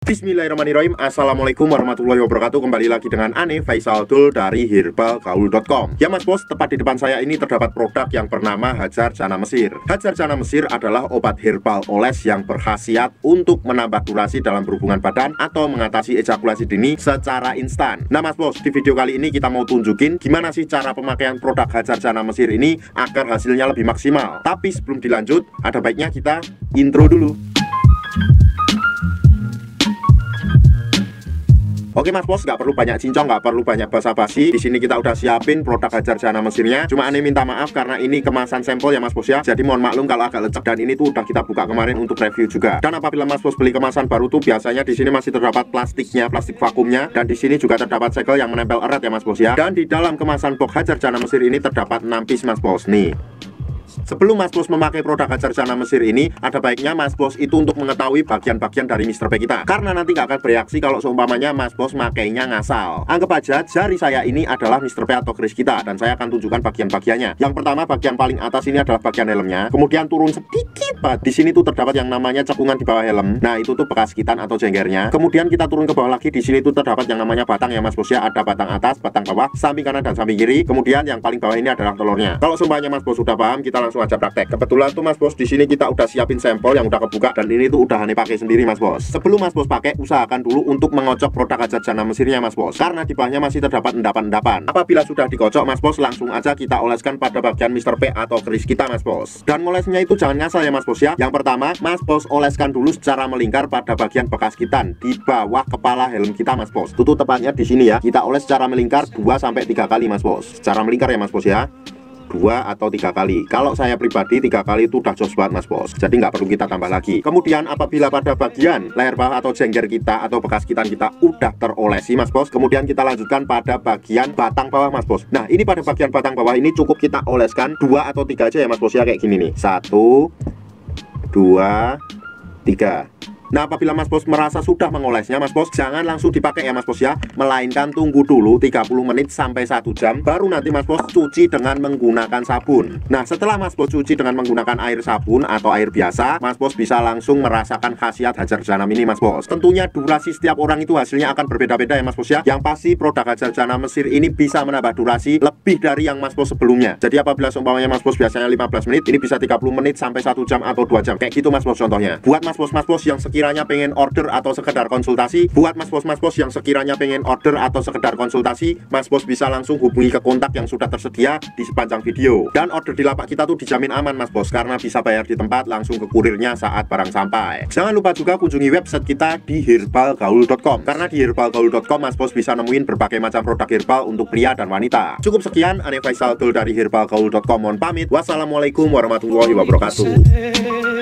Bismillahirrahmanirrahim. Assalamualaikum warahmatullahi wabarakatuh. Kembali lagi dengan Ane Faisal Dul dari herbalgaul.com. Ya Mas Bos, tepat di depan saya ini terdapat produk yang bernama Hajar Jana Mesir. Hajar Jana Mesir adalah obat herbal oles yang berkhasiat untuk menambah durasi dalam berhubungan badan atau mengatasi ejakulasi dini secara instan. Nah Mas Bos, di video kali ini kita mau tunjukin gimana sih cara pemakaian produk Hajar Jana Mesir ini agar hasilnya lebih maksimal. Tapi sebelum dilanjut, ada baiknya kita intro dulu. Oke Mas Bos, nggak perlu banyak cincong, nggak perlu banyak basa-basi. Di sini kita udah siapin produk Hajar Jana Mesirnya. Cuma Ane minta maaf karena ini kemasan sampel ya Mas Bos ya. Jadi mohon maklum kalau agak lecek, dan ini tuh udah kita buka kemarin untuk review juga. Dan apabila Mas Bos beli kemasan baru tuh biasanya di sini masih terdapat plastiknya, plastik vakumnya, dan di sini juga terdapat segel yang menempel erat ya Mas Bos ya. Dan di dalam kemasan box Hajar Jana Mesir ini terdapat 6 piece Mas Bos nih. Sebelum Mas Bos memakai produk Hajar Jana Mesir ini, ada baiknya Mas Bos itu untuk mengetahui bagian-bagian dari Mr. P kita. Karena nanti nggak akan bereaksi kalau seumpamanya Mas Bos makainya ngasal. Anggap aja jari saya ini adalah Mr. P atau keris kita, dan saya akan tunjukkan bagian-bagiannya. Yang pertama, bagian paling atas ini adalah bagian helmnya. Kemudian turun sedikit, di sini tuh terdapat yang namanya cekungan di bawah helm. Nah itu tuh bekas kitan atau jenggernya. Kemudian kita turun ke bawah lagi, di sini tuh terdapat yang namanya batang ya Mas Bos ya. Ada batang atas, batang bawah, samping kanan dan samping kiri. Kemudian yang paling bawah ini adalah telurnya. Kalau seumpamanya Mas Bos sudah paham, kita langsung aja praktek. Kebetulan tuh Mas Bos di sini kita udah siapin sampel yang udah kebuka, dan ini tuh udah Ane pakai sendiri Mas Bos. Sebelum Mas Bos pakai, usahakan dulu untuk mengocok produk Hajar Jana Mesirnya Mas Bos, karena di bawahnya masih terdapat endapan-endapan. Apabila sudah dikocok Mas Bos, langsung aja kita oleskan pada bagian Mr. P atau keris kita Mas Bos. Dan ngolesnya itu jangan ngasal ya Mas Bos ya. Yang pertama, Mas Bos oleskan dulu secara melingkar pada bagian bekas kitan di bawah kepala helm kita Mas Bos. Itu tepatnya di sini ya. Kita oles secara melingkar 2-3 kali Mas Bos. Secara melingkar ya Mas Bos ya. 2 atau 3 kali. Kalau saya pribadi 3 kali itu udah jos banget Mas Bos. Jadi nggak perlu kita tambah lagi. Kemudian apabila pada bagian leher bawah atau jengger kita atau bekas kitan kita udah terolesi Mas Bos, kemudian kita lanjutkan pada bagian batang bawah Mas Bos. Nah ini pada bagian batang bawah ini cukup kita oleskan 2 atau 3 aja ya Mas Bos ya, kayak gini nih. 1, 2, 3. Nah apabila Mas Bos merasa sudah mengolesnya Mas Bos, jangan langsung dipakai ya Mas Bos ya, melainkan tunggu dulu 30 menit sampai 1 jam, baru nanti Mas Bos cuci dengan menggunakan sabun. Nah setelah Mas Bos cuci dengan menggunakan air sabun atau air biasa, Mas Bos bisa langsung merasakan khasiat Hajar Jana ini Mas Bos. Tentunya durasi setiap orang itu hasilnya akan berbeda-beda ya Mas Bos ya. Yang pasti produk Hajar Jana Mesir ini bisa menambah durasi lebih dari yang Mas Bos sebelumnya. Jadi apabila seumpamanya Mas Bos biasanya 15 menit, ini bisa 30 menit sampai 1 jam atau 2 jam. Kayak gitu Mas Bos contohnya. Buat Mas Bos yang sekiranya pengen order atau sekedar konsultasi, buat Mas Bos yang sekiranya pengen order atau sekedar konsultasi, Mas Bos bisa langsung hubungi ke kontak yang sudah tersedia di sepanjang video. Dan order di lapak kita tuh dijamin aman Mas Bos, karena bisa bayar di tempat langsung ke kurirnya saat barang sampai. Jangan lupa juga kunjungi website kita di herbalgaul.com, karena di herbalgaul.com Mas Bos bisa nemuin berbagai macam produk herbal untuk pria dan wanita. Cukup sekian, Ane Faisal Dul dari herbalgaul.com mohon pamit. Wassalamualaikum warahmatullahi wabarakatuh.